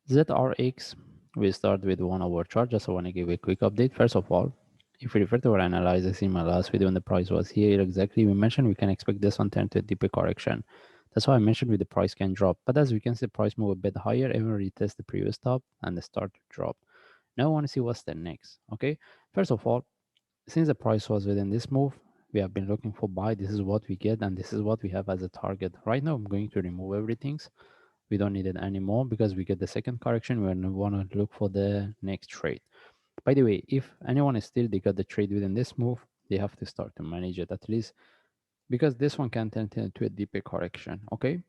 ZRX, we start with 1 hour chart. Just I want to give a quick update. First of all, if we refer to our analysis in my last video when the price was here exactly, we mentioned we can expect this one turn to a deeper correction. That's why I mentioned with the price can drop. But as we can see, the price move a bit higher, even retest the previous top and the start to drop. Now I want to see what's the next. Okay. First of all, since the price was within this move, we have been looking for buy. This is what we get, and this is what we have as a target. Right now, I'm going to remove everything. We don't need it anymore because we get the second correction. We want to look for the next trade. By the way, if anyone is still they got the trade within this move, they have to start to manage it at least because this one can turn into a deeper correction. Okay.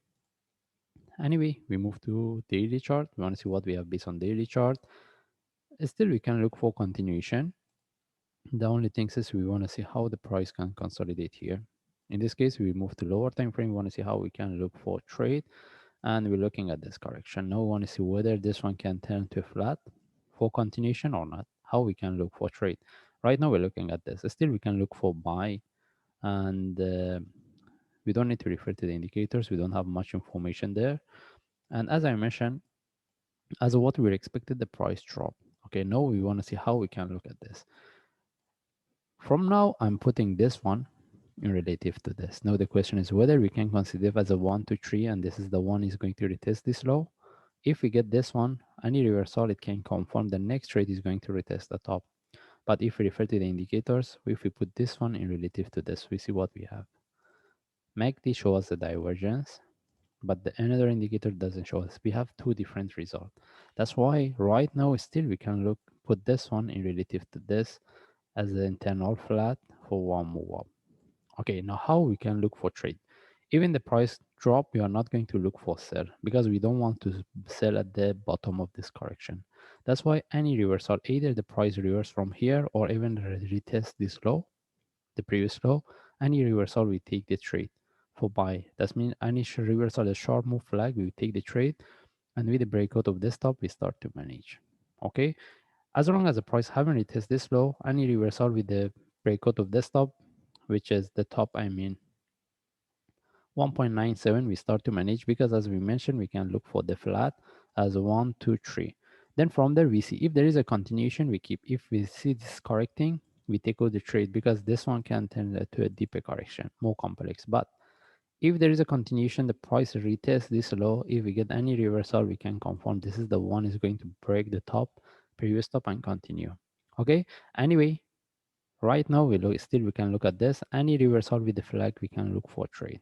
Anyway, we move to daily chart. We want to see what we have based on daily chart. Still, we can look for continuation. The only thing is we want to see how the price can consolidate here. In this case, we move to lower time frame. We want to see how we can look for trade, and we're looking at this correction. Now we want to see whether this one can turn to flat for continuation or not. How we can look for trade. Right now we're looking at this. Still, we can look for buy, and we don't need to refer to the indicators. We don't have much information there. And as I mentioned, as what we expected, the price drop. Okay, now we want to see how we can look at this. From now, I'm putting this one in relative to this. Now the question is whether we can consider it as a 1 to 3 and this is the one is going to retest this low. If we get this one, any reversal, it can confirm the next trade is going to retest the top. But if we refer to the indicators, if we put this one in relative to this, we see what we have. MACD shows the divergence, but the another indicator doesn't show us. We have two different results. That's why right now still we can put this one in relative to this as the internal flat for one move up. Okay, now how we can look for trade? Even the price drop, we are not going to look for sell because we don't want to sell at the bottom of this correction. That's why any reversal, either the price reverse from here or even retest this low, the previous low, any reversal, we take the trade for buy. That means any reversal, a sharp move flag, we take the trade, and with the breakout of this top, we start to manage. Okay, as long as the price haven't retested this low, any reversal with the breakout of this top, which is the top, I mean 1.97, we start to manage because as we mentioned, we can look for the flat as 1, 2, 3. Then from there, we see if there is a continuation, we keep. If we see this correcting, we take out the trade because this one can turn to a deeper correction, more complex. But if there is a continuation, the price retest this low. If we get any reversal, we can confirm this is the one is going to break the top, previous top and continue. Okay. Anyway, right now we can look at this. Any reversal with the flag, we can look for trade.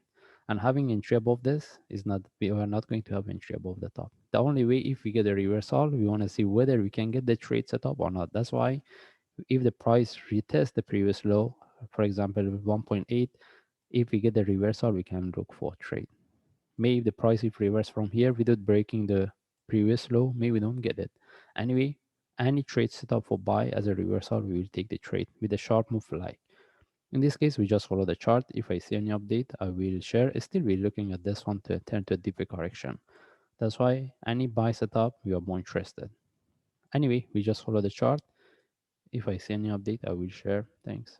And having entry above this is not, we are not going to have entry above the top. The only way if we get a reversal, we want to see whether we can get the trade set up or not. That's why if the price retests the previous low, for example, 1.8, if we get the reversal, we can look for trade. Maybe the price if reverse from here without breaking the previous low, maybe we don't get it. Anyway, any trade setup for buy as a reversal, we will take the trade with a sharp move like. In this case, we just follow the chart. If I see any update, I will share. Still, we're looking at this one to turn to a deeper correction. That's why any buy setup, we are more interested. Anyway, we just follow the chart. If I see any update, I will share. Thanks.